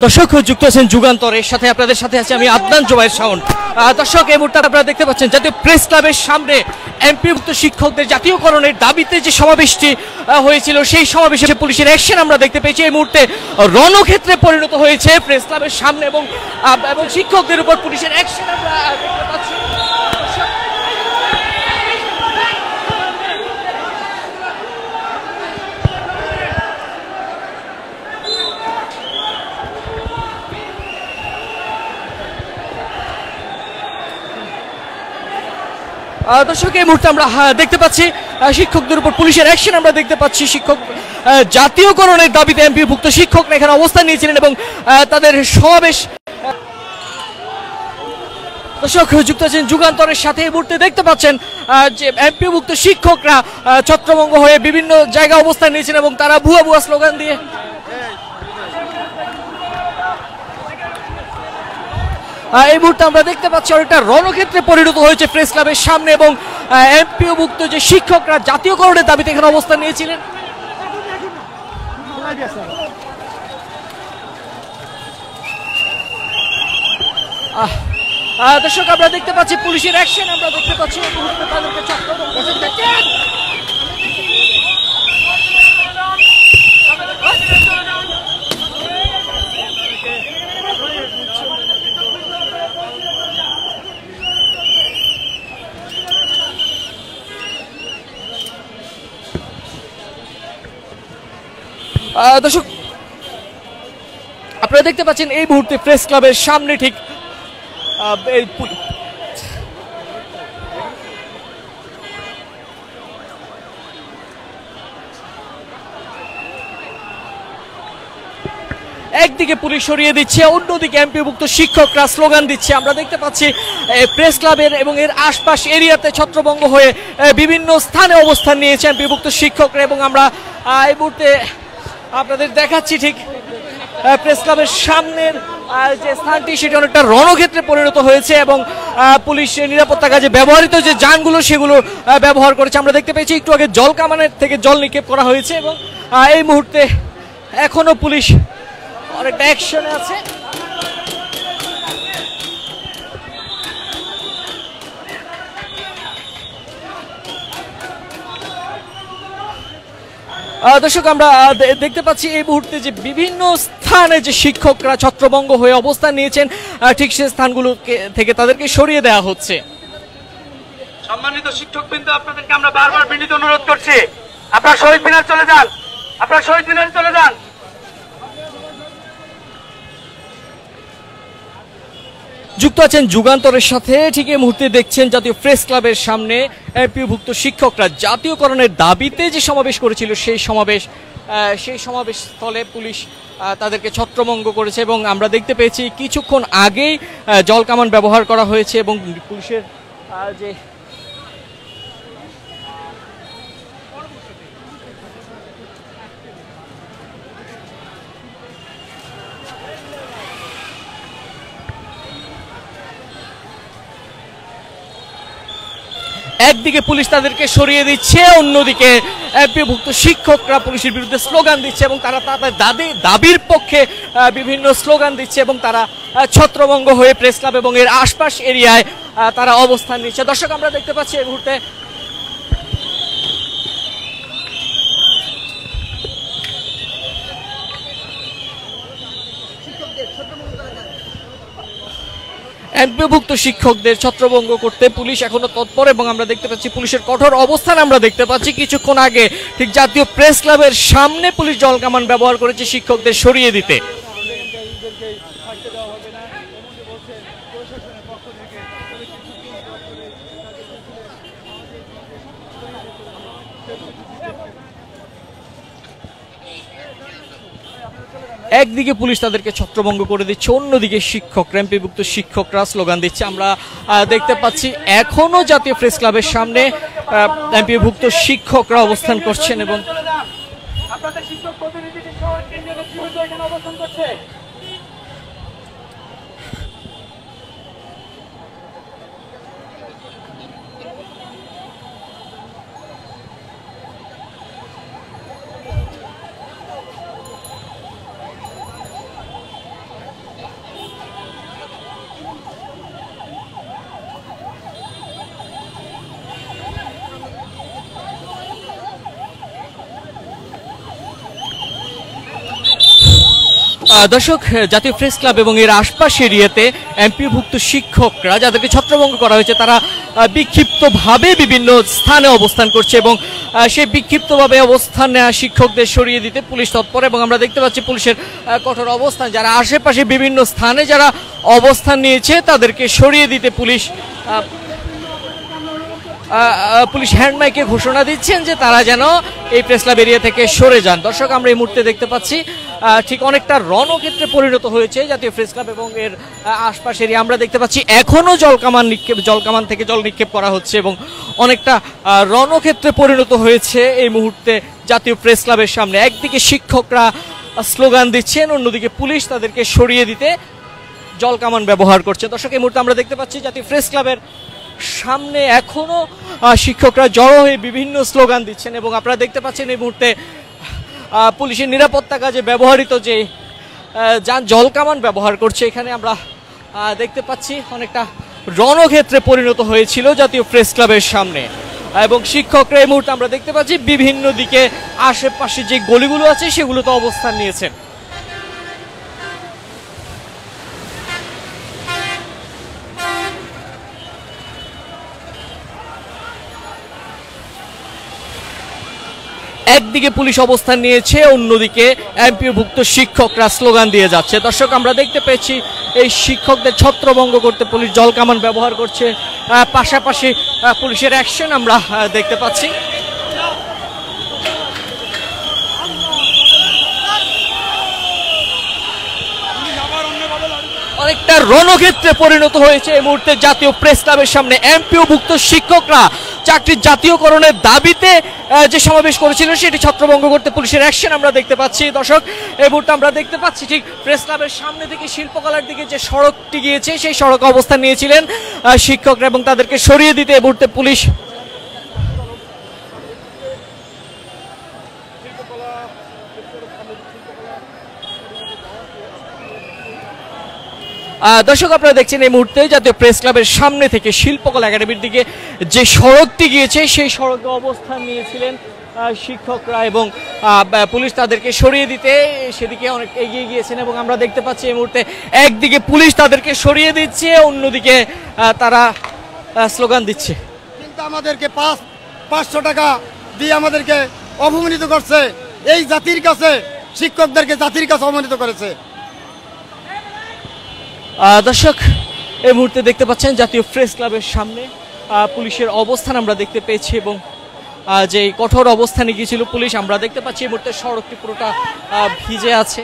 দর্শক যুক্ত আছেন যুগান্তরের সাথে, আপনাদের সাথে আছে আমি আদনান জুবাইর শাওন। দর্শক এই মুহূর্তে আপনারা দেখতে পাচ্ছেন জাতীয় প্রেস ক্লাবের সামনে এমপিভুক্ত শিক্ষকদের জাতীয়করণের দাবিতে যে সমাবেশটি হয়েছিল, সেই সমাবেশে পুলিশের অ্যাকশন আমরা দেখতে পেয়েছি। এই মুহূর্তে রণক্ষেত্রে পরিণত হয়েছে প্রেস ক্লাবের সামনে এবং শিক্ষকদের উপর পুলিশের অ্যাকশন আমরা দেখতে পাচ্ছি। দর্শক এই মুহূর্তে আমরা দেখতে পাচ্ছি শিক্ষকদের উপর পুলিশের অ্যাকশন আমরা দেখতে পাচ্ছি। শিক্ষক জাতীয়করণের দাবিতে এমপিভুক্ত শিক্ষকরা এখানে অবস্থান নিয়েছিলেন এবং তাদের সমাবেশ। দর্শক যুক্ত আছেন যুগান্তরের সাথে, এই মুহূর্তে দেখতে পাচ্ছেন যে এমপিভুক্ত শিক্ষকরা ছত্রভঙ্গ হয়ে বিভিন্ন জায়গায় অবস্থান নিয়েছেন এবং তারা ভুয়া ভুয়া স্লোগান দিয়ে এই মুহূর্তে আমরা দেখতে পাচ্ছি অনেকটা রণক্ষেত্রে পরিণত হয়েছে প্রেস ক্লাবের সামনে এবং এমপিওভুক্ত যে শিক্ষকরা জাতীয়করণের দাবিতে এখানে অবস্থান নিয়েছিলেন। দর্শক আমরা দেখতে পাচ্ছি পুলিশের অ্যাকশন আমরা দেখতে পাচ্ছি। দর্শক আপনারা দেখতে পাচ্ছেন এই মুহূর্তে প্রেস ক্লাবের সামনে ঠিক একদিকে পুলিশ সরিয়ে দিচ্ছে, অন্যদিকে এমপিভুক্ত শিক্ষকরা স্লোগান দিচ্ছে। আমরা দেখতে পাচ্ছি প্রেস ক্লাবের এবং এর আশপাশ এরিয়াতে ছত্রভঙ্গ হয়ে বিভিন্ন স্থানে অবস্থান নিয়েছে এমপিভুক্ত শিক্ষকরা এবং আমরা এই মুহূর্তে আপনাদের দেখাচ্ছি ঠিক প্রেস ক্লাবের সামনের যে স্থানটি সেটি অনেকটা রণক্ষেত্রে পরিণত হয়েছে এবং পুলিশ নিরাপত্তা কাজে ব্যবহৃত যে যানগুলো সেগুলো ব্যবহার করেছে। আমরা দেখতে পেয়েছি একটু আগে জল কামানের থেকে জল নিক্ষেপ করা হয়েছে এবং এই মুহূর্তে এখনো পুলিশ অনেকটা অ্যাকশনে আছে। দর্শক আমরা দেখতে পাচ্ছি এই মুহূর্তে যে বিভিন্ন স্থানে যে শিক্ষকরা ছত্রভঙ্গ হয়ে অবস্থান নিয়েছেন, ঠিক সেই স্থানগুলো থেকে তাদেরকে সরিয়ে দেওয়া হচ্ছে। সম্মানিত শিক্ষকবৃন্দ, আপনাদেরকে আমরা বারবার বিনীত অনুরোধ করছি, আপনারা শহীদ মিনার চলে যান, আপনারা শহীদ মিনার চলে যান। যুক্ত আছেন যুগান্তরের সাথে, ঠিক এই মুহূর্তে দেখছেন জাতীয় প্রেস ক্লাবের সামনে এমপিভুক্ত শিক্ষকরা জাতীয়করণের দাবিতে যে সমাবেশ করেছিল সেই সমাবেশ স্থলে পুলিশ তাদেরকে ছত্রভঙ্গ করেছে এবং আমরা দেখতে পেয়েছি কিছুক্ষণ আগেই জলকামান ব্যবহার করা হয়েছে এবং পুলিশের যে একদিকে পুলিশ তাদেরকে সরিয়ে দিচ্ছে, অন্যদিকে এমপিভুক্ত শিক্ষকরা পুলিশের বিরুদ্ধে স্লোগান দিচ্ছে এবং তারা তাদের দাবির পক্ষে বিভিন্ন স্লোগান দিচ্ছে এবং তারা ছত্রভঙ্গ হয়ে প্রেস ক্লাব এবং এর আশপাশ এরিয়ায় তারা অবস্থান নিচ্ছে। দর্শক আমরা দেখতে পাচ্ছি এই মুহূর্তে এমপিভুক্ত শিক্ষকদের ছত্রভঙ্গ করতে পুলিশ এখনো তৎপর এবং আমরা দেখতে পাচ্ছি পুলিশের কঠোর অবস্থান আমরা দেখতে পাচ্ছি। কিছুক্ষণ আগে ঠিক জাতীয় প্রেস ক্লাবের সামনে পুলিশ জলকামান ব্যবহার করেছে শিক্ষকদের সরিয়ে দিতে। একদিকে পুলিশ তাদেরকে ছত্রভঙ্গ করে দিচ্ছে, অন্যদিকে শিক্ষকরা এমপিভুক্ত শিক্ষকরা স্লোগান দিচ্ছে। আমরা দেখতে পাচ্ছি এখনো জাতীয় প্রেস ক্লাবের সামনে এমপিভুক্ত শিক্ষকরা অবস্থান করছেন এবং আপনাদের শিক্ষক প্রতিনিধি অবস্থান করছে। দর্শক, জাতীয় প্রেস ক্লাব এবং এর আশপাশ এরিয়াতে এমপিওভুক্ত শিক্ষকরা যাদেরকে ছত্রভঙ্গ করা হয়েছে তারা বিক্ষিপ্তভাবে বিভিন্ন স্থানে অবস্থান করছে এবং সেই বিক্ষিপ্তভাবে অবস্থান নেওয়া শিক্ষকদের সরিয়ে দিতে পুলিশ তৎপর এবং আমরা দেখতে পাচ্ছি পুলিশের কঠোর অবস্থান। যারা আশেপাশে বিভিন্ন স্থানে যারা অবস্থান নিয়েছে তাদেরকে সরিয়ে দিতে পুলিশ হ্যান্ড মাইকে ঘোষণা দিচ্ছেন যে তারা যেন এই প্রেস ক্লাব এরিয়া থেকে সরে যান। দর্শক, আমরা এই মুহূর্তে দেখতে পাচ্ছি ঠিক অনেকটা রণক্ষেত্রে পরিণত হয়েছে জাতীয় প্রেস ক্লাব এবং এর আশপাশ এরিয়া। আমরা দেখতে পাচ্ছি এখনো জলকামান থেকে জল নিক্ষেপ করা হচ্ছে এবং অনেকটা রণক্ষেত্রে পরিণত হয়েছে এই মুহূর্তে জাতীয় প্রেস ক্লাবের সামনে। একদিকে শিক্ষকরা স্লোগান দিচ্ছেন, অন্যদিকে পুলিশ তাদেরকে সরিয়ে দিতে জলকামান ব্যবহার করছে। দর্শক, এই মুহূর্তে আমরা দেখতে পাচ্ছি জাতীয় প্রেস ক্লাবের সামনে এখনো শিক্ষকরা জড়ো হয়ে বিভিন্ন স্লোগান দিচ্ছেন এবং আপনারা দেখতে পাচ্ছেন এই মুহূর্তে পুলিশের নিরাপত্তা কাজে ব্যবহৃত যে জলকামান ব্যবহার করছে। এখানে আমরা দেখতে পাচ্ছি অনেকটা রণক্ষেত্রে পরিণত হয়েছিল জাতীয় প্রেস ক্লাবের সামনে এবং শিক্ষকরা এই মুহূর্তে আমরা দেখতে পাচ্ছি বিভিন্ন দিকে আশেপাশে যে গলিগুলো আছে সেগুলোতে অবস্থান নিয়েছেন। একদিকে পুলিশ অবস্থান নিয়েছে, অন্যদিকে এমপিওভুক্ত শিক্ষকরা স্লোগান দিয়ে যাচ্ছে। দর্শক, আমরা দেখতে পেয়েছি এই শিক্ষকদের ছত্রভঙ্গ করতে পুলিশ জলকামান ব্যবহার করছে, পাশাপাশি পুলিশের অ্যাকশন আমরা দেখতে পাচ্ছি। অনেকটা রণক্ষেত্রে পরিণত হয়েছে এই মুহূর্তে জাতীয় প্রেস ক্লাবের সামনে। এমপিওভুক্ত শিক্ষকরা চাকরির জাতীয়করণের দাবিতে যে সমাবেশ করেছিল সেটি ছত্রভঙ্গ করতে পুলিশের অ্যাকশন আমরা দেখতে পাচ্ছি। দর্শক, এই মুহূর্তে আমরা দেখতে পাচ্ছি ঠিক প্রেস ক্লাবের সামনে থেকে শিল্পকলার দিকে যে সড়কটি গিয়েছে সেই সড়কে অবস্থান নিয়েছিলেন শিক্ষকরা এবং তাদেরকে সরিয়ে দিতে এই মুহূর্তে পুলিশ দর্শক, আপনারা দেখছেন এই মুহূর্তে জাতীয় প্রেস ক্লাবের সামনে থেকে শিল্পকলা একাডেমির দিকে যে সড়কটি গিয়েছে সেই সড়কে অবস্থান নিয়েছিলেন শিক্ষকরা এবং পুলিশ তাদেরকে সরিয়ে দিতে সেদিকে অনেক এগিয়ে গিয়েছেন এবং আমরা দেখতে পাচ্ছি এই মুহূর্তে একদিকে পুলিশ তাদেরকে সরিয়ে দিচ্ছে, অন্যদিকে তারা স্লোগান দিচ্ছে। কিন্তু আমাদেরকে 500 টাকা দিয়ে আমাদেরকে অবমানিত করছে, এই জাতির কাছে, শিক্ষকদেরকে জাতির কাছে অবমানিত করেছে। দর্শক, এই মুহূর্তে দেখতে পাচ্ছেন জাতীয় প্রেস ক্লাবের সামনে পুলিশের অবস্থান আমরা দেখতে পেয়েছি এবং যে কঠোর অবস্থানে গিয়েছিল পুলিশ আমরা দেখতে পাচ্ছি এই মুহূর্তে সড়কটি পুরোটা ভিজে আছে।